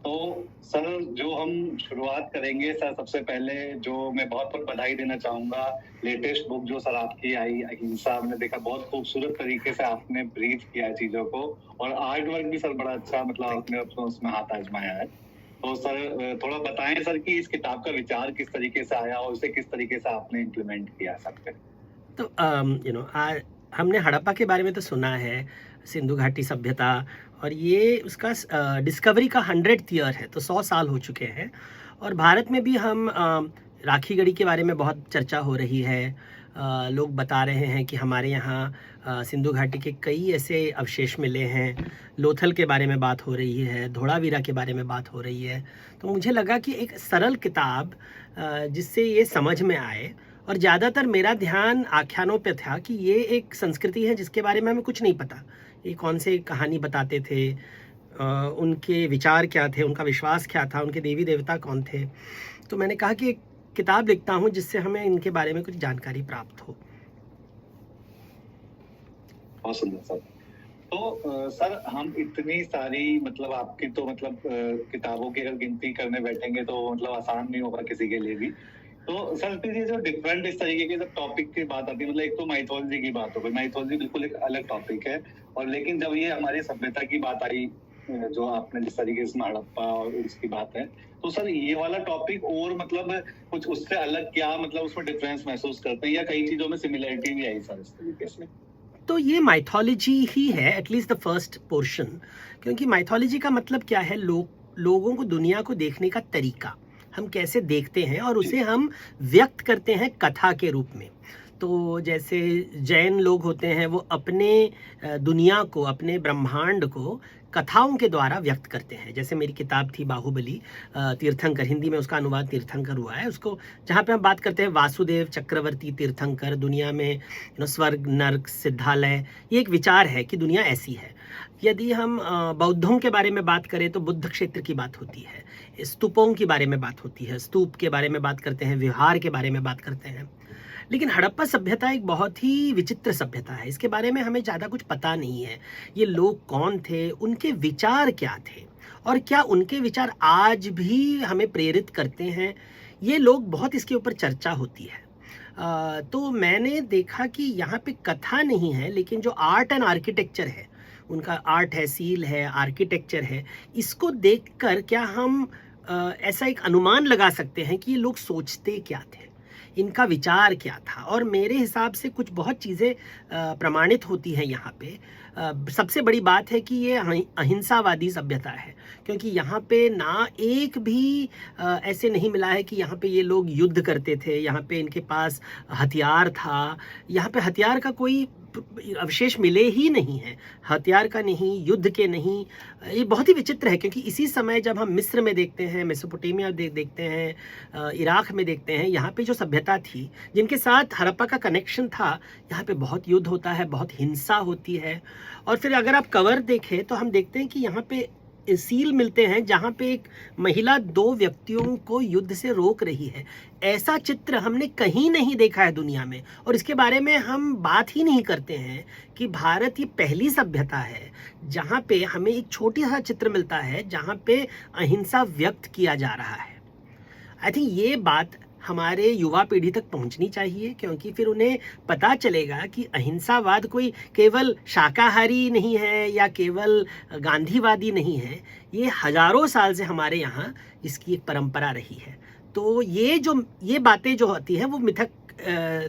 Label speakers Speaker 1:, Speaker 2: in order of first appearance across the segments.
Speaker 1: तो सर जो हम शुरुआत करेंगे सर, सबसे पहले जो मैं बहुत बहुत बधाई देना चाहूँगा। लेटेस्ट बुक जो सर आपकी आई अहिंसा, हमने देखा बहुत खूबसूरत तरीके से आपने ब्रीफ किया है चीज़ों को, और आर्ट वर्क भी सर बड़ा अच्छा, मतलब
Speaker 2: थैंक
Speaker 1: आपने अपना उसमें हाथ आजमाया है। तो सर थोड़ा बताएं सर कि इस किताब का विचार किस तरीके से आया और उसे किस तरीके से आपने इम्प्लीमेंट किया सब पे।
Speaker 2: तो हमने हड़प्पा के बारे में तो सुना है, सिंधु घाटी सभ्यता, और ये उसका डिस्कवरी का 100th ईयर है, तो 100 साल हो चुके हैं। और भारत में भी हम राखी गढ़ी के बारे में बहुत चर्चा हो रही है। लोग बता रहे हैं कि हमारे यहाँ सिंधु घाटी के कई ऐसे अवशेष मिले हैं। लोथल के बारे में बात हो रही है, धोलावीरा के बारे में बात हो रही है। तो मुझे लगा कि एक सरल किताब जिससे ये समझ में आए, और ज़्यादातर मेरा ध्यान आख्यानों पे था कि ये एक संस्कृति है जिसके बारे में हमें कुछ नहीं पता। ये कौन से कहानी बताते थे, उनके विचार क्या थे, उनका विश्वास क्या था, उनके देवी देवता कौन थे। तो मैंने कहा कि एक किताब लिखता हूँ जिससे हमें इनके बारे में कुछ जानकारी प्राप्त हो।
Speaker 1: बहुत सुंदर सर। तो सर हम इतनी सारी, मतलब आपकी तो मतलब किताबों की अगर गिनती करने बैठेंगे तो मतलब आसान नहीं होगा किसी के लिए भी। तो सर फिर ये जो डिफरेंट इस तरीके के जब टॉपिक की बात आती है, मतलब एक तो माइथोलॉजी की बात हो गई, माइथोलॉजी बिल्कुल एक अलग टॉपिक है। और लेकिन जब ये हमारी सभ्यता की बात आई, जो आपने जिस तरीके से हड़प्पा और उसकी बात है, तो सर ये वाला टॉपिक और मतलब कुछ उससे अलग क्या, मतलब उसमें डिफरेंस महसूस करते हैं या कई चीजों में सिमिलरिटी भी आई सर इस तरीके से?
Speaker 2: तो ये माइथोलॉजी ही है, एटलीस्ट द फर्स्ट पोर्शन। क्योंकि माइथोलॉजी का मतलब क्या है, लोगों को दुनिया को देखने का तरीका, हम कैसे देखते हैं और उसे हम व्यक्त करते हैं कथा के रूप में। तो जैसे जैन लोग होते हैं, वो अपने दुनिया को, अपने ब्रह्मांड को कथाओं के द्वारा व्यक्त करते हैं। जैसे मेरी किताब थी बाहुबली तीर्थंकर, हिंदी में उसका अनुवाद तीर्थंकर हुआ है उसको, जहाँ पे हम बात करते हैं वासुदेव चक्रवर्ती तीर्थंकर, दुनिया में स्वर्ग नर्क सिद्धालय, ये एक विचार है कि दुनिया ऐसी है। यदि हम बौद्धों के बारे में बात करें तो बुद्ध क्षेत्र की बात होती है, स्तूपों के बारे में बात होती है, स्तूप के बारे में बात करते हैं, विहार के बारे में बात करते हैं। लेकिन हड़प्पा सभ्यता एक बहुत ही विचित्र सभ्यता है, इसके बारे में हमें ज़्यादा कुछ पता नहीं है। ये लोग कौन थे, उनके विचार क्या थे, और क्या उनके विचार आज भी हमें प्रेरित करते हैं, ये लोग बहुत इसके ऊपर चर्चा होती है। तो मैंने देखा कि यहाँ पे कथा नहीं है, लेकिन जो आर्ट एंड आर्किटेक्चर है, उनका आर्ट है, सील है, आर्किटेक्चर है, इसको देखकर क्या हम ऐसा एक अनुमान लगा सकते हैं कि ये लोग सोचते क्या थे, इनका विचार क्या था। और मेरे हिसाब से कुछ बहुत चीज़ें प्रमाणित होती हैं यहाँ पे। सबसे बड़ी बात है कि ये अहिंसावादी सभ्यता है, क्योंकि यहाँ पे ना एक भी ऐसे नहीं मिला है कि यहाँ पे ये लोग युद्ध करते थे, यहाँ पे इनके पास हथियार था। यहाँ पे हथियार का कोई अवशेष मिले ही नहीं है, हथियार का नहीं, युद्ध के नहीं। ये बहुत ही विचित्र है, क्योंकि इसी समय जब हम मिस्र में देखते हैं, मेसोपोटामिया देखते हैं, इराक में देखते हैं, यहाँ पे जो सभ्यता थी जिनके साथ हड़प्पा का कनेक्शन था, यहाँ पे बहुत युद्ध होता है, बहुत हिंसा होती है। और फिर अगर आप कवर देखें तो हम देखते हैं कि यहाँ पे सील मिलते हैं जहाँ पे एक महिला दो व्यक्तियों को युद्ध से रोक रही है। ऐसा चित्र हमने कहीं नहीं देखा है दुनिया में, और इसके बारे में हम बात ही नहीं करते हैं कि भारत ये पहली सभ्यता है जहाँ पे हमें एक छोटा सा चित्र मिलता है जहाँ पे अहिंसा व्यक्त किया जा रहा है। आई थिंक ये बात हमारे युवा पीढ़ी तक पहुंचनी चाहिए, क्योंकि फिर उन्हें पता चलेगा कि अहिंसावाद कोई केवल शाकाहारी नहीं है या केवल गांधीवादी नहीं है, ये हजारों साल से हमारे यहाँ इसकी एक परंपरा रही है। तो ये बातें जो होती हैं वो मिथक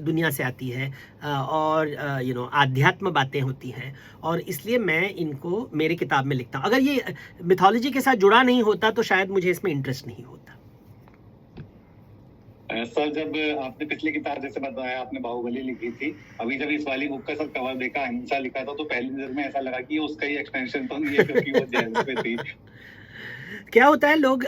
Speaker 2: दुनिया से आती है, और आध्यात्म बातें होती हैं, और इसलिए मैं इनको मेरी किताब में लिखता हूँ। अगर ये मिथोलॉजी के साथ जुड़ा नहीं होता तो शायद मुझे इसमें इंटरेस्ट नहीं होता।
Speaker 1: सर जब आपने पिछली किताब जैसे बताया, आपने बाहुबली लिखी थी, अभी जब इस वाली बुक का सर कवर देखा, अहिंसा लिखा था, तो पहली नजर में ऐसा लगा कि उसका ही एक्सटेंशन तो नहीं है, क्योंकि वो जैन पे थी।
Speaker 2: क्या होता है, लोग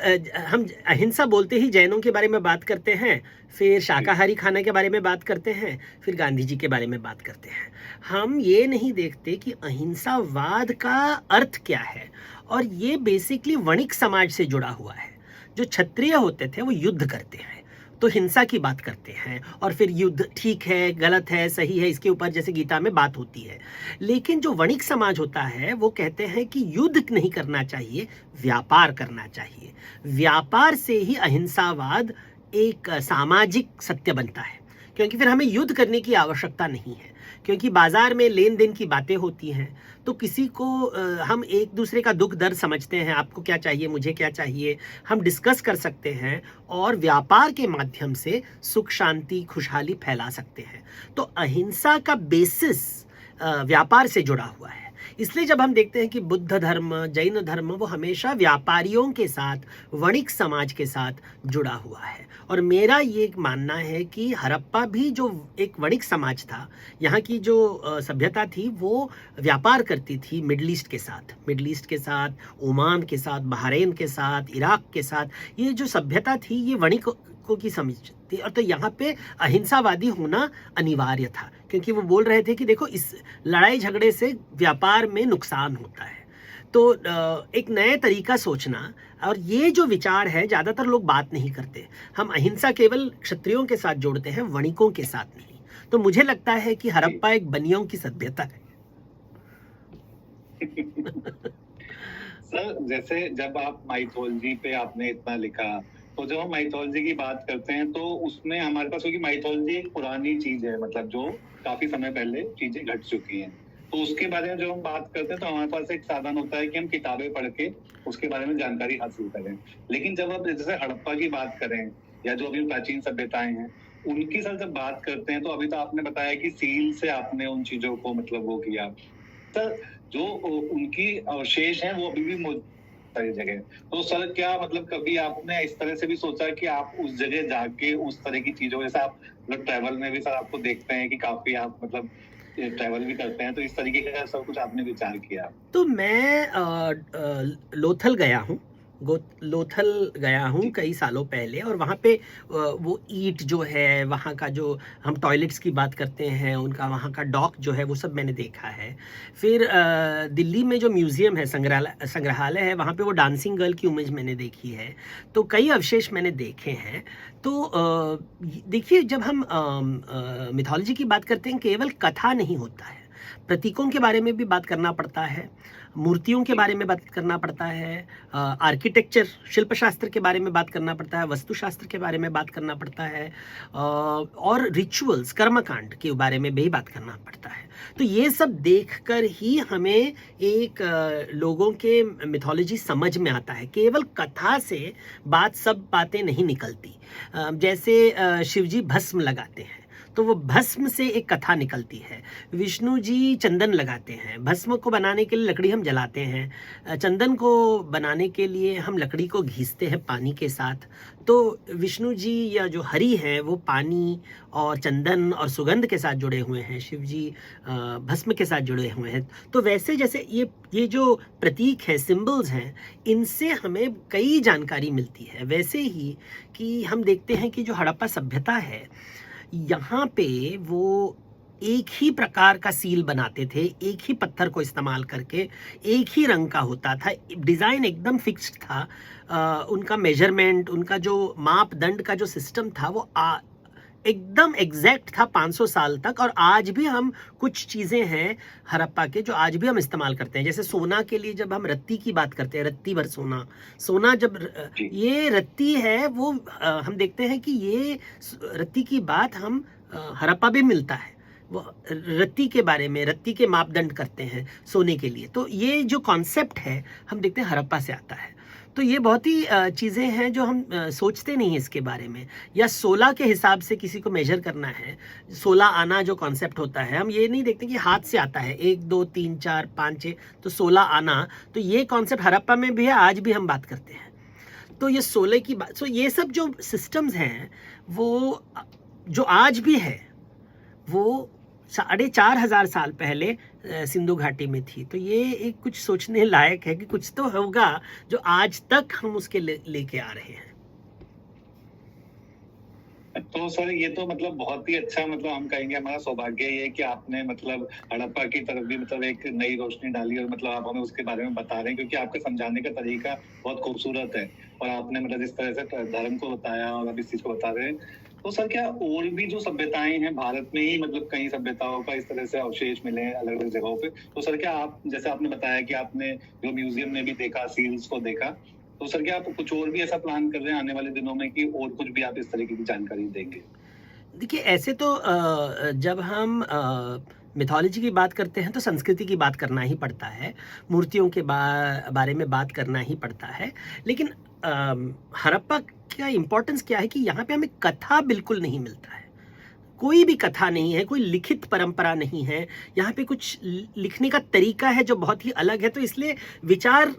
Speaker 2: हम अहिंसा बोलते ही जैनों के बारे में बात करते हैं, फिर शाकाहारी खाने के बारे में बात करते हैं, फिर गांधी जी के बारे में बात करते हैं। हम ये नहीं देखते कि अहिंसावाद का अर्थ क्या है, और ये बेसिकली वणिक समाज से जुड़ा हुआ है। जो क्षत्रिय होते थे वो युद्ध करते हैं, तो हिंसा की बात करते हैं, और फिर युद्ध ठीक है, गलत है, सही है, इसके ऊपर जैसे गीता में बात होती है। लेकिन जो वणिक समाज होता है वो कहते हैं कि युद्ध नहीं करना चाहिए, व्यापार करना चाहिए। व्यापार से ही अहिंसावाद एक सामाजिक सत्य बनता है, क्योंकि फिर हमें युद्ध करने की आवश्यकता नहीं है, क्योंकि बाजार में लेन देन की बातें होती हैं। तो किसी को हम एक दूसरे का दुख दर्द समझते हैं, आपको क्या चाहिए, मुझे क्या चाहिए, हम डिस्कस कर सकते हैं और व्यापार के माध्यम से सुख शांति खुशहाली फैला सकते हैं। तो अहिंसा का बेसिस व्यापार से जुड़ा हुआ है। इसलिए जब हम देखते हैं कि बुद्ध धर्म, जैन धर्म, वो हमेशा व्यापारियों के साथ, वणिक समाज के साथ जुड़ा हुआ है। और मेरा ये मानना है कि हड़प्पा भी जो एक वणिक समाज था, यहाँ की जो सभ्यता थी वो व्यापार करती थी मिडल ईस्ट के साथ, ओमान के साथ, बहरीन के साथ, इराक के साथ। ये जो सभ्यता थी ये वणिकों की समझ थी, और तो यहाँ पे अहिंसावादी होना अनिवार्य था, क्योंकि वो बोल रहे थे कि देखो इस लड़ाई झगड़े से व्यापार में नुकसान होता है। तो एक नए तरीका सोचना, और ये जो विचार है ज़्यादातर लोग बात नहीं करते। हम अहिंसा केवल क्षत्रियों के साथ जोड़ते हैं, वणिकों के साथ नहीं। तो मुझे लगता है कि हड़प्पा एक बनियों की सभ्यता है।
Speaker 1: सर, जैसे जब आप माइथोलॉजी पे आपने इतना लिखा, तो जब हम माइथोलॉजी की बात करते हैं तो उसमें हमारे पास, क्योंकि माइथोलॉजी एक पुरानी चीज है, मतलब जो काफी समय पहले चीजें घट चुकी हैं, तो उसके बारे में जब हम बात करते हैं तो हमारे पास एक साधन होता है कि हम किताबें पढ़ के उसके बारे में जानकारी हासिल करें। लेकिन जब आप जैसे हड़प्पा की बात करें या जो अभी प्राचीन सभ्यताएं हैं उनकी सर जब बात करते हैं, तो अभी तो आपने बताया कि सील से आपने उन चीजों को मतलब वो किया, सर जो उनकी अवशेष हैं वो अभी भी मौजूद सारी जगह। तो सर क्या मतलब कभी आपने इस तरह से भी सोचा कि आप उस जगह जाके उस तरह की चीजों, जैसे आप मतलब ट्रैवल में भी सर आपको देखते हैं कि काफी आप मतलब ट्रैवल भी करते हैं, तो इस तरीके का सब कुछ आपने विचार किया?
Speaker 2: तो मैं लोथल गया हूँ, लोथल गया हूँ कई सालों पहले, और वहाँ पे वो ईंट जो है, वहाँ का जो हम टॉयलेट्स की बात करते हैं, उनका वहाँ का डॉक जो है वो सब मैंने देखा है। फिर दिल्ली में जो म्यूज़ियम है, संग्रहालय है, वहाँ पे वो डांसिंग गर्ल की इमेज मैंने देखी है। तो कई अवशेष मैंने देखे हैं। तो देखिए, जब हम मिथोलॉजी की बात करते हैं, केवल कथा नहीं होता है, प्रतीकों के बारे में भी बात करना पड़ता है, मूर्तियों के बारे में बात करना पड़ता है, आर्किटेक्चर, शिल्पशास्त्र के बारे में बात करना पड़ता है, वास्तुशास्त्र के बारे में बात करना पड़ता है, और रिचुअल्स, कर्मकांड के बारे में भी बात करना पड़ता है। तो ये सब देखकर ही हमें एक लोगों के मिथोलॉजी समझ में आता है। केवल कथा से सब बातें नहीं निकलती। जैसे शिवजी भस्म लगाते हैं, तो वो भस्म से एक कथा निकलती है। विष्णु जी चंदन लगाते हैं, भस्म को बनाने के लिए लकड़ी हम जलाते हैं, चंदन को बनाने के लिए हम लकड़ी को घिसते हैं पानी के साथ। तो विष्णु जी या जो हरि हैं वो पानी और चंदन और सुगंध के साथ जुड़े हुए हैं, शिव जी भस्म के साथ जुड़े हुए हैं। तो वैसे जैसे ये जो प्रतीक है, सिंबल्स हैं, इनसे हमें कई जानकारी मिलती है। वैसे ही कि हम देखते हैं कि जो हड़प्पा सभ्यता है, यहाँ पे वो एक ही प्रकार का सील बनाते थे, एक ही पत्थर को इस्तेमाल करके, एक ही रंग का होता था, डिज़ाइन एकदम फिक्स्ड था। उनका मेजरमेंट, उनका जो मापदंड का जो सिस्टम था वो एकदम एग्जैक्ट था 500 साल तक। और आज भी हम कुछ चीज़ें हैं हड़प्पा के जो आज भी हम इस्तेमाल करते हैं। जैसे सोना के लिए जब हम रत्ती की बात करते हैं, रत्ती भर सोना जब ये रत्ती है, वो हम देखते हैं कि ये रत्ती की बात हम हड़प्पा भी मिलता है। वो रत्ती के बारे में, रत्ती के मापदंड करते हैं सोने के लिए। तो ये जो कॉन्सेप्ट है हम देखते हैं हड़प्पा से आता है। तो ये बहुत ही चीज़ें हैं जो हम सोचते नहीं हैं इसके बारे में। या 16 के हिसाब से किसी को मेजर करना है, 16 आना जो कॉन्सेप्ट होता है, हम ये नहीं देखते कि हाथ से आता है 1 2 3 4 5 6, तो 16 आना। तो ये कॉन्सेप्ट हड़प्पा में भी है, आज भी हम बात करते हैं। तो ये 16 की बात, ये सब जो सिस्टम्स हैं वो जो आज भी है, वो 4,500 साल पहले सिंधु घाटी में थी। तो ये एक कुछ सोचने लायक है कि कुछ तो होगा जो आज तक हम उसके लेके आ रहे हैं।
Speaker 1: तो सर ये तो मतलब बहुत ही अच्छा, मतलब हम कहेंगे हमारा सौभाग्य ये है कि आपने मतलब हड़प्पा की तरफ भी मतलब एक नई रोशनी डाली, और मतलब आप हमें उसके बारे में बता रहे हैं, क्योंकि आपका समझाने का तरीका बहुत खूबसूरत है। और आपने मतलब इस तरह से धर्म को बताया और अब इस चीज को बता रहे हैं। तो सर क्या और भी जो सभ्यताएं हैं भारत में ही, मतलब कई सभ्यताओं का इस तरह से अवशेष मिले हैं अलग अलग जगहों पे, तो सर क्या आप, जैसे आपने बताया कि आपने जो म्यूजियम में भी देखा, सील्स को देखा, तो सर क्या आप कुछ और भी ऐसा प्लान कर रहे हैं आने वाले दिनों में कि और कुछ भी आप इस तरीके की जानकारी देंगे?
Speaker 2: देखिए ऐसे तो जब हम मिथोलॉजी की बात करते हैं तो संस्कृति की बात करना ही पड़ता है, मूर्तियों के बारे में बात करना ही पड़ता है। लेकिन हड़प्पा का इम्पोर्टेंस क्या है कि यहाँ पे हमें कथा बिल्कुल नहीं मिलता है, कोई भी कथा नहीं है, कोई लिखित परंपरा नहीं है। यहाँ पे कुछ लिखने का तरीका है जो बहुत ही अलग है, तो इसलिए विचार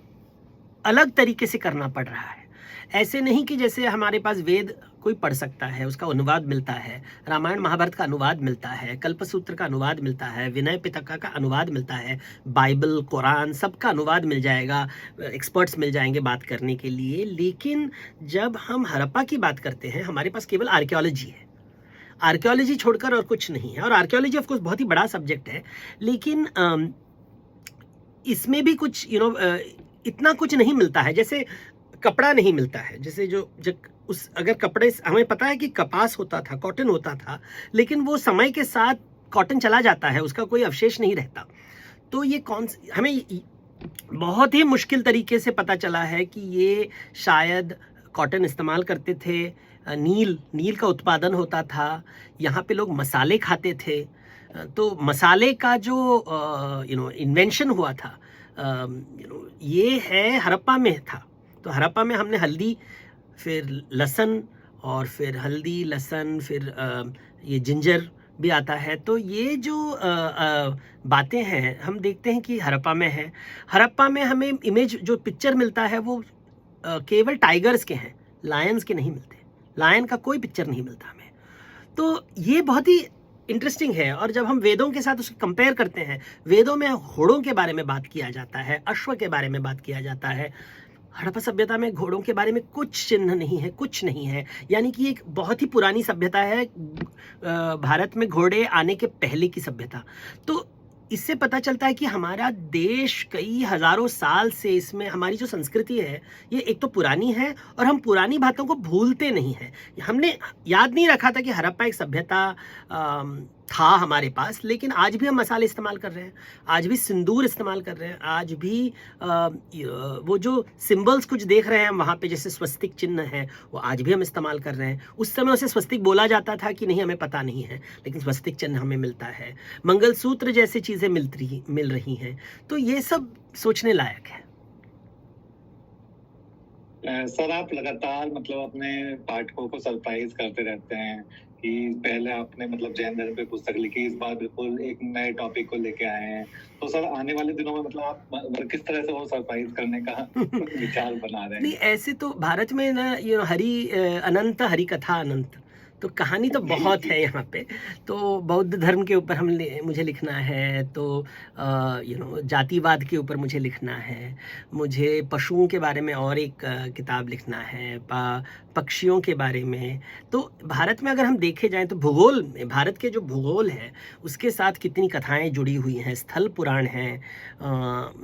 Speaker 2: अलग तरीके से करना पड़ रहा है। ऐसे नहीं कि जैसे हमारे पास वेद कोई पढ़ सकता है, उसका अनुवाद मिलता है, रामायण महाभारत का अनुवाद मिलता है, कल्पसूत्र का अनुवाद मिलता है, विनय पिटका का अनुवाद मिलता है, बाइबल, कुरान, सबका अनुवाद मिल जाएगा, एक्सपर्ट्स मिल जाएंगे बात करने के लिए। लेकिन जब हम हड़प्पा की बात करते हैं, हमारे पास केवल आर्कियोलॉजी है, आर्कियोलॉजी छोड़कर और कुछ नहीं है। और आर्कियोलॉजी ऑफ कोर्स बहुत ही बड़ा सब्जेक्ट है, लेकिन इसमें भी कुछ इतना कुछ नहीं मिलता है। जैसे कपड़ा नहीं मिलता है, जैसे जो उस अगर कपड़े, हमें पता है कि कपास होता था, कॉटन होता था, लेकिन वो समय के साथ कॉटन चला जाता है, उसका कोई अवशेष नहीं रहता। तो ये हमें बहुत ही मुश्किल तरीके से पता चला है कि ये शायद कॉटन इस्तेमाल करते थे, नील का उत्पादन होता था, यहाँ पे लोग मसाले खाते थे। तो मसाले का जो इन्वेंशन हुआ था, ये है हड़प्पा में था। तो हड़प्पा में हमने हल्दी, फिर लहसुन, और फिर हल्दी लहसुन, फिर ये जिंजर भी आता है। तो ये जो बातें हैं हम देखते हैं कि हड़प्पा में है। हड़प्पा में हमें इमेज जो पिक्चर मिलता है वो केवल टाइगर्स के हैं, लायंस के नहीं मिलते, लायन का कोई पिक्चर नहीं मिलता हमें। तो ये बहुत ही इंटरेस्टिंग है। और जब हम वेदों के साथ उसको कंपेयर करते हैं, वेदों में घोड़ों के बारे में बात किया जाता है, अश्व के बारे में बात किया जाता है। हड़प्पा सभ्यता में घोड़ों के बारे में कुछ चिन्ह नहीं है, कुछ नहीं है। यानी कि एक बहुत ही पुरानी सभ्यता है, भारत में घोड़े आने के पहले की सभ्यता। तो इससे पता चलता है कि हमारा देश कई हजारों साल से, इसमें हमारी जो संस्कृति है ये एक तो पुरानी है, और हम पुरानी बातों को भूलते नहीं हैं। हमने याद नहीं रखा था कि हड़प्पा एक सभ्यता था हमारे पास, लेकिन आज भी हम मसाले इस्तेमाल कर रहे हैं, आज भी सिंदूर इस्तेमाल कर रहे हैं, आज भी वो जो सिंबल्स कुछ देख रहे हैं हम वहाँ पे, जैसे स्वस्तिक चिन्ह है, वो आज भी हम इस्तेमाल कर रहे हैं। उस समय उसे स्वस्तिक बोला जाता था कि नहीं, हमें पता नहीं है, लेकिन स्वस्तिक चिन्ह हमें मिलता है। मंगलसूत्र जैसी चीज़ें मिल रही हैं। तो ये सब सोचने लायक है।
Speaker 1: सर आप लगातार मतलब अपने पाठकों को सरप्राइज करते रहते हैं कि पहले आपने मतलब जैन धर्म पे पुस्तक लिखी, इस बार बिल्कुल एक नए टॉपिक को लेके आए हैं। तो सर आने वाले दिनों में मतलब आप किस तरह से वो सरप्राइज करने का विचार बना रहे हैं?
Speaker 2: नहीं, ऐसे तो भारत में ना हरि अनंत, हरि कथा अनंत, तो कहानी तो बहुत है यहाँ पे। तो बौद्ध धर्म के ऊपर मुझे लिखना है, तो जातिवाद के ऊपर मुझे लिखना है, मुझे पशुओं के बारे में और एक किताब लिखना है, पक्षियों के बारे में। तो भारत में अगर हम देखे जाएं तो भूगोल में, भारत के जो भूगोल है उसके साथ कितनी कथाएं जुड़ी हुई हैं। स्थल पुराण है,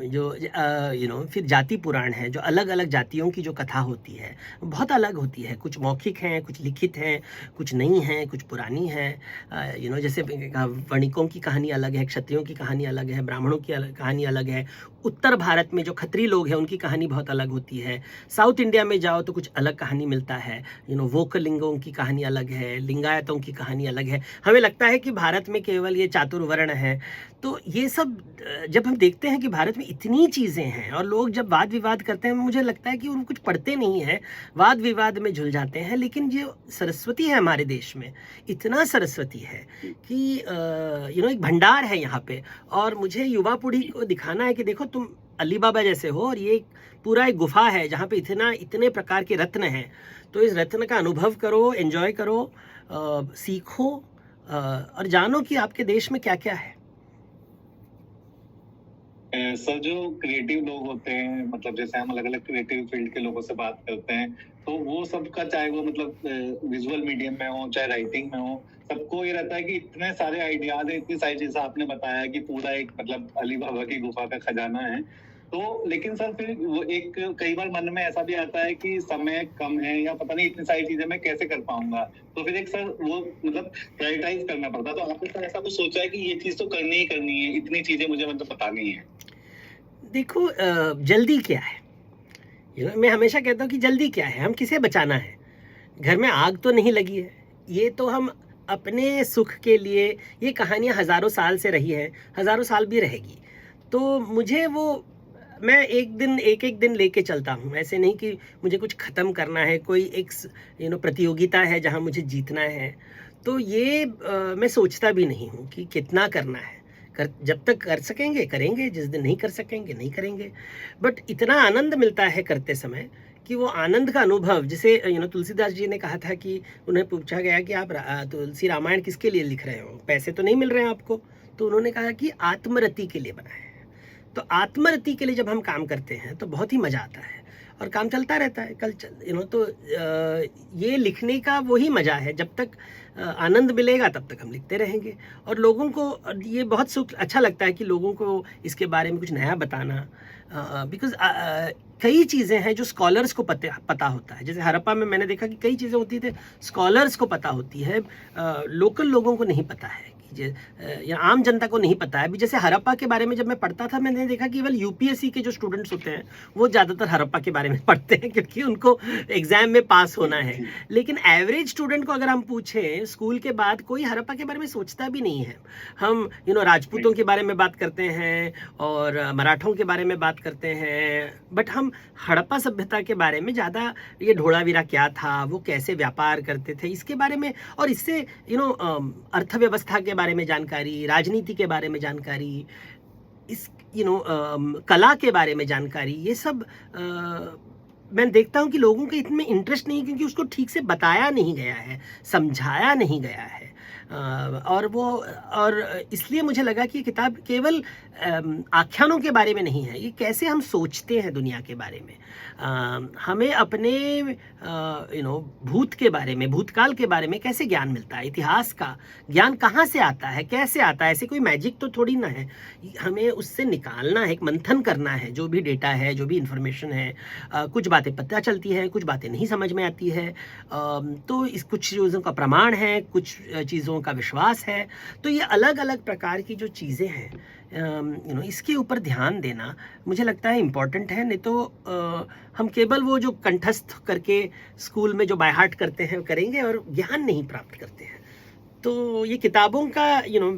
Speaker 2: जो फिर जाति पुराण है, जो अलग अलग जातियों की जो कथा होती है बहुत अलग होती है। कुछ मौखिक हैं, कुछ लिखित हैं, कुछ नहीं हैं, कुछ पुरानी हैं। जैसे वणिकों की कहानी अलग है, क्षत्रियों की कहानी अलग है, ब्राह्मणों की कहानी अलग है। उत्तर भारत में जो खत्री लोग हैं उनकी कहानी बहुत अलग होती है। साउथ इंडिया में जाओ तो कुछ अलग कहानी मिलता है। वोकलिंगों की कहानी अलग है, लिंगायतों की कहानी अलग है। हमें लगता है कि भारत में केवल ये चातुर्वर्ण है। तो ये सब जब हम देखते हैं कि भारत में इतनी चीज़ें हैं, और लोग जब वाद विवाद करते हैं, मुझे लगता है कि वो कुछ पढ़ते नहीं हैं, वाद विवाद में झुल जाते हैं। लेकिन जो सरस्वती है हमारे देश में, इतना सरस्वती है कि एक भंडार है यहाँ पे। और मुझे युवा पीढ़ी को दिखाना है कि देखो तुम अली बाबा जैसे हो, और ये पूरा एक गुफा है जहाँ पे इतने प्रकार के रत्न हैं। तो इस रत्न का अनुभव करो, एंजॉय करो, सीखो, और जानो कि आपके देश में क्या क्या है।
Speaker 1: सर जो क्रिएटिव लोग होते हैं, मतलब जैसे हम अलग अलग क्रिएटिव फील्ड के लोगों से बात करते हैं, तो वो सबका, चाहे वो मतलब विजुअल मीडियम में हो चाहे राइटिंग में हो, सबको ये रहता है कि इतने सारे आइडियाज है, इतनी सारी चीजें आपने बताया कि पूरा एक मतलब अली बाबा की गुफा का खजाना है। तो लेकिन सर फिर वो एक कई बार मन में ऐसा भी आता है कि समय कम है या पता नहीं इतनी सारी चीजें मैं कैसे कर पाऊंगा, तो फिर एक सर वो मतलब प्रायोरिटाइज करना पड़ता है। तो आपने सर ऐसा कुछ सोचा है कि ये चीज तो करनी ही करनी है, इतनी चीजें मुझे मतलब बतानी है?
Speaker 2: देखो जल्दी क्या है, मैं हमेशा कहता हूँ कि जल्दी क्या है, हम किसे बचाना है, घर में आग तो नहीं लगी है, ये तो हम अपने सुख के लिए, ये कहानियाँ हज़ारों साल से रही है, हज़ारों साल भी रहेगी। तो मुझे वो, मैं एक एक दिन लेके चलता हूँ, ऐसे नहीं कि मुझे कुछ ख़त्म करना है, कोई एक प्रतियोगिता है जहाँ मुझे जीतना है। तो ये मैं सोचता भी नहीं हूँ कि कितना करना है, जब तक कर सकेंगे करेंगे, जिस दिन नहीं कर सकेंगे नहीं करेंगे। बट इतना आनंद मिलता है करते समय कि वो आनंद का अनुभव, जैसे तुलसीदास जी ने कहा था कि उन्हें पूछा गया कि आप तुलसी रामायण किसके लिए लिख रहे हो, पैसे तो नहीं मिल रहे हैं आपको, तो उन्होंने कहा कि आत्मरति के लिए बनाए हैं। तो आत्मरति के लिए जब हम काम करते हैं तो बहुत ही मज़ा आता है और काम चलता रहता है। तो ये लिखने का वही मज़ा है, जब तक आनंद मिलेगा तब तक हम लिखते रहेंगे। और लोगों को ये बहुत सुख अच्छा लगता है कि लोगों को इसके बारे में कुछ नया बताना, बिकॉज कई चीज़ें हैं जो स्कॉलर्स को पता होता है। जैसे हड़प्पा में मैंने देखा कि कई चीज़ें होती थी स्कॉलर्स को पता होती है, लोकल लोगों को नहीं पता है, या आम जनता को नहीं पता है। अभी जैसे हड़प्पा के बारे में जब मैं पढ़ता था, मैंने देखा कि केवल यूपीएससी के जो स्टूडेंट्स होते हैं वो ज़्यादातर हड़प्पा के बारे में पढ़ते हैं, क्योंकि उनको एग्जाम में पास होना है। लेकिन एवरेज स्टूडेंट को अगर हम पूछें स्कूल के बाद, कोई हड़प्पा के बारे में सोचता भी नहीं है। हम राजपूतों के बारे में बात करते हैं और मराठों के बारे में बात करते हैं, बट हम हड़प्पा सभ्यता के बारे में ज़्यादा, ये ढोलावीरा क्या था, वो कैसे व्यापार करते थे, इसके बारे में, और इससे अर्थव्यवस्था के बारे में जानकारी, राजनीति के बारे में जानकारी, इस कला के बारे में जानकारी, ये सब मैं देखता हूँ कि लोगों के इतने इंटरेस्ट नहीं, क्योंकि उसको ठीक से बताया नहीं गया है, समझाया नहीं गया है। और इसलिए मुझे लगा कि ये किताब केवल आख्यानों के बारे में नहीं है, ये कैसे हम सोचते हैं दुनिया के बारे में, हमें अपने भूत के बारे में, भूतकाल के बारे में कैसे ज्ञान मिलता है, इतिहास का ज्ञान कहाँ से आता है, कैसे आता है, ऐसे कोई मैजिक तो थोड़ी ना है, हमें उससे निकालना है, एक मंथन करना है, जो भी डेटा है, जो भी इंफॉर्मेशन है। कुछ बातें पता चलती हैं, कुछ बातें नहीं समझ में आती है, तो इस कुछ चीज़ों का प्रमाण है, कुछ चीज़ों का विश्वास है। तो ये अलग अलग प्रकार की जो चीज़ें हैं, इसके ऊपर ध्यान देना मुझे लगता है इम्पॉर्टेंट है। नहीं तो हम केवल वो जो कंठस्थ करके स्कूल में जो बाय हार्ट करते हैं करेंगे और ज्ञान नहीं प्राप्त करते हैं। तो ये किताबों का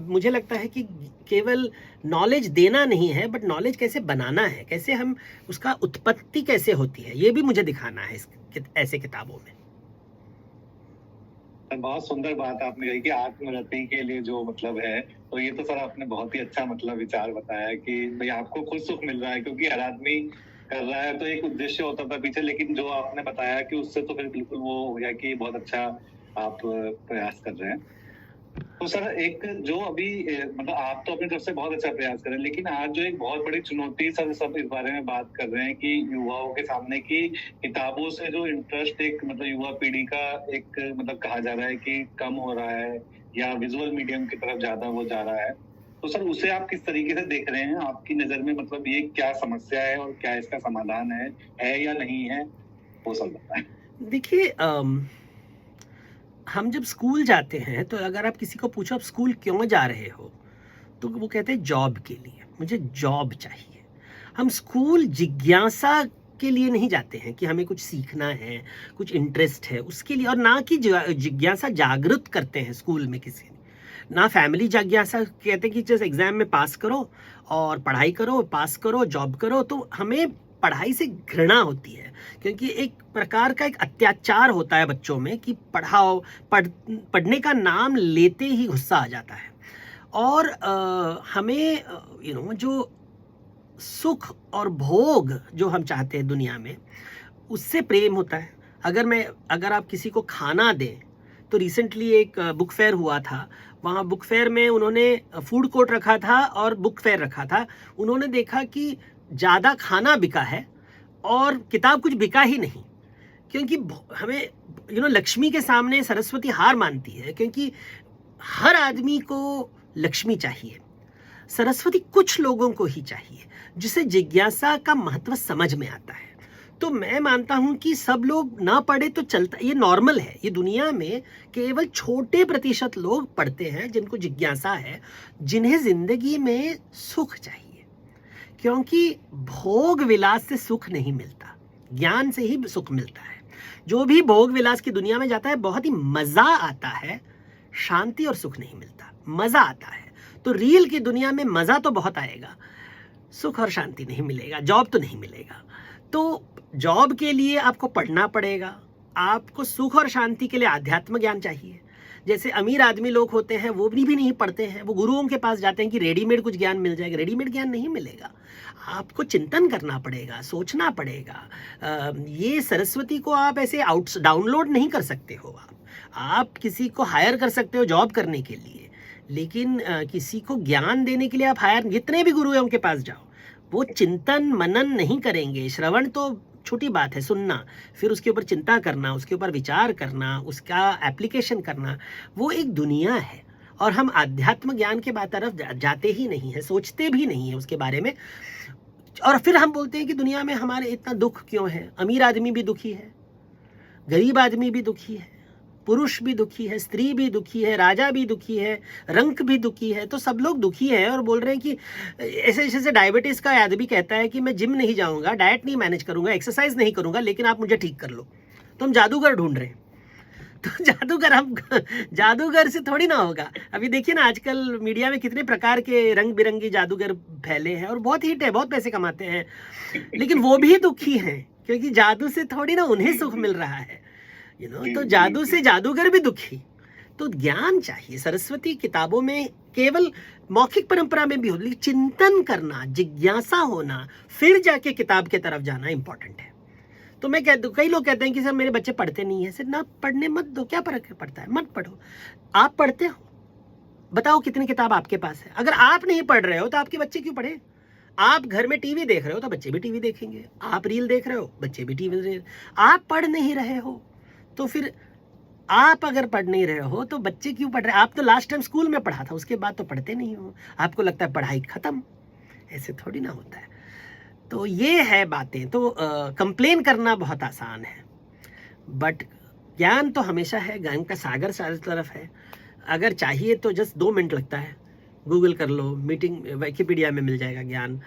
Speaker 2: मुझे लगता है कि केवल नॉलेज देना नहीं है, बट नॉलेज कैसे बनाना है, कैसे हम उसका उत्पत्ति कैसे होती है, ये भी मुझे दिखाना है ऐसे किताबों में।
Speaker 1: बहुत सुंदर बात आपने कही कि आत्मरति के लिए जो मतलब है, तो ये तो सर आपने बहुत ही अच्छा मतलब विचार बताया कि भाई आपको खुद सुख मिल रहा है, क्योंकि हर आदमी कर रहा है तो एक उद्देश्य होता था पीछे, लेकिन जो आपने बताया कि उससे तो फिर बिल्कुल वो हो गया कि बहुत अच्छा आप प्रयास कर रहे हैं। तो सर एक जो अभी मतलब आप तो अपनी तरफ से बहुत अच्छा प्रयास कर रहे हैं, लेकिन आज जो एक बहुत बड़ी चुनौती सर सब इस बारे में बात कर रहे हैं कि युवाओं के सामने की किताबों से जो इंटरेस्ट एक मतलब युवा पीढ़ी का एक मतलब कहा जा रहा है कि कम हो रहा है या विजुअल मीडियम की तरफ ज्यादा वो जा रहा है, तो सर उसे आप किस तरीके से देख रहे हैं? आपकी नजर में मतलब ये क्या समस्या है और क्या इसका समाधान है या नहीं है, वो सब बताएं।
Speaker 2: देखिए हम जब स्कूल जाते हैं तो अगर आप किसी को पूछो आप स्कूल क्यों जा रहे हो, तो वो कहते हैं जॉब के लिए, मुझे जॉब चाहिए। हम स्कूल जिज्ञासा के लिए नहीं जाते हैं कि हमें कुछ सीखना है, कुछ इंटरेस्ट है उसके लिए, और ना कि जिज्ञासा जागृत करते हैं स्कूल में किसी ने, ना फैमिली जिज्ञासा कहते हैं कि जैसे एग्जाम में पास करो और पढ़ाई करो, पास करो, जॉब करो। तो हमें पढ़ाई से घृणा होती है, क्योंकि एक प्रकार का एक अत्याचार होता है बच्चों में कि पढ़ाओ, पढ़ने का नाम लेते ही गुस्सा आ जाता है। और हमें जो सुख और भोग जो हम चाहते हैं दुनिया में, उससे प्रेम होता है। अगर आप किसी को खाना दें तो रिसेंटली एक बुक फेयर हुआ था, वहाँ बुक फेयर में उन्होंने फूड कोर्ट रखा था और बुक फेयर रखा था। उन्होंने देखा कि ज़्यादा खाना बिका है और किताब कुछ बिका ही नहीं, क्योंकि हमें लक्ष्मी के सामने सरस्वती हार मानती है, क्योंकि हर आदमी को लक्ष्मी चाहिए, सरस्वती कुछ लोगों को ही चाहिए जिसे जिज्ञासा का महत्व समझ में आता है। तो मैं मानता हूं कि सब लोग ना पढ़े तो चलता, ये नॉर्मल है। ये दुनिया में केवल छोटे प्रतिशत लोग पढ़ते हैं जिनको जिज्ञासा है, जिन्हें जिंदगी में सुख चाहिए, क्योंकि भोग विलास से सुख नहीं मिलता, ज्ञान से ही सुख मिलता है। जो भी भोग विलास की दुनिया में जाता है बहुत ही मजा आता है, शांति और सुख नहीं मिलता, मजा आता है। तो रील की दुनिया में मजा तो बहुत आएगा, सुख और शांति नहीं मिलेगा, जॉब तो नहीं मिलेगा। तो जॉब के लिए आपको पढ़ना पड़ेगा, आपको सुख और शांति के लिए आध्यात्म ज्ञान चाहिए। जैसे अमीर आदमी लोग होते हैं वो भी नहीं पढ़ते हैं, वो गुरुओं के पास जाते हैं कि रेडीमेड कुछ ज्ञान मिल जाएगा। रेडीमेड ज्ञान नहीं मिलेगा, आपको चिंतन करना पड़ेगा, सोचना पड़ेगा। ये सरस्वती को आप ऐसे डाउनलोड नहीं कर सकते हो। आप किसी को हायर कर सकते हो जॉब करने के लिए, लेकिन किसी को ज्ञान देने के लिए आप हायर, जितने भी गुरुओं के पास जाओ वो चिंतन मनन नहीं करेंगे। श्रवण तो छोटी बात है, सुनना, फिर उसके ऊपर चिंता करना, उसके ऊपर विचार करना, उसका एप्लीकेशन करना, वो एक दुनिया है। और हम आध्यात्म ज्ञान के तरफ जाते ही नहीं है, सोचते भी नहीं है उसके बारे में। और फिर हम बोलते हैं कि दुनिया में हमारे इतना दुख क्यों है। अमीर आदमी भी दुखी है, गरीब आदमी भी दुखी है, पुरुष भी दुखी है, स्त्री भी दुखी है, राजा भी दुखी है, रंक भी दुखी है। तो सब लोग दुखी हैं और बोल रहे हैं कि ऐसे डायबिटीज का आदमी कहता है कि मैं जिम नहीं जाऊंगा, डाइट नहीं मैनेज करूंगा, एक्सरसाइज नहीं करूंगा, लेकिन आप मुझे ठीक कर लो। तो हम जादूगर ढूंढ रहे हैं। तो जादूगर से थोड़ी ना होगा। अभी देखिए ना, आजकल मीडिया में कितने प्रकार के रंग बिरंगी जादूगर फैले हैं और बहुत हिट है, बहुत पैसे कमाते हैं, लेकिन वो भी दुखी हैं, क्योंकि जादू से थोड़ी ना उन्हें सुख मिल रहा है। तो जादू से जादूगर भी दुखी। तो ज्ञान चाहिए। सरस्वती किताबों में केवल मौखिक परंपरा में भी हो, लेकिन चिंतन करना, जिज्ञासा होना, फिर जाके किताब के तरफ जाना इंपॉर्टेंट है। तो मैं कहता हूँ, कई लोग कहते हैं कि सर मेरे बच्चे पढ़ते नहीं है। सर ना पढ़ने मत दो, क्या फर्क पड़ता है, मत पढ़ो। आप पढ़ते हो, बताओ कितनी किताब आपके पास है। अगर आप नहीं पढ़ रहे हो तो आपके बच्चे क्यों पढ़े। आप घर में टीवी देख रहे हो तो बच्चे भी टीवी देखेंगे, आप रील देख रहे हो बच्चे भी टीवी देख, आप पढ़ नहीं रहे हो तो फिर आप अगर पढ़ नहीं रहे हो तो बच्चे क्यों पढ़ रहे हैं। आप तो लास्ट टाइम स्कूल में पढ़ा था, उसके बाद तो पढ़ते नहीं हो, आपको लगता है पढ़ाई खत्म। ऐसे थोड़ी ना होता है। तो ये है बातें। तो कंप्लेन करना बहुत आसान है, बट ज्ञान तो हमेशा है, ज्ञान का सागर सारी तरफ है। अगर चाहिए तो जस्ट 2 मिनट लगता है, गूगल कर लो, मीटिंग विकिपीडिया में मिल जाएगा ज्ञान।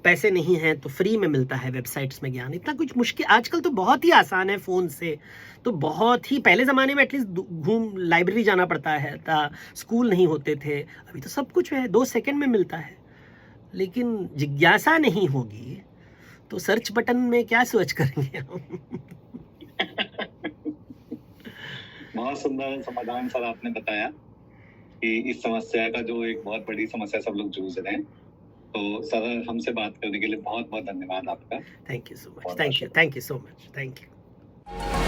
Speaker 2: पैसे नहीं हैं तो फ्री में मिलता है वेबसाइट्स में ज्ञान। इतना कुछ मुश्किल आजकल तो बहुत ही आसान है फ़ोन से। तो बहुत ही पहले ज़माने में एटलीस्ट घूम लाइब्रेरी जाना पड़ता है था, स्कूल नहीं होते थे। अभी तो सब कुछ है, 2 सेकंड में मिलता है। लेकिन जिज्ञासा नहीं होगी तो सर्च बटन में क्या सर्च करेंगे हम।
Speaker 1: बहुत सुंदर समाधान सर आपने बताया कि इस समस्या का जो एक बहुत बड़ी समस्या सब लोग जूझ रहे हैं। तो सर हमसे बात करने के लिए बहुत बहुत धन्यवाद आपका।
Speaker 2: Thank you so much, thank you so much, thank you.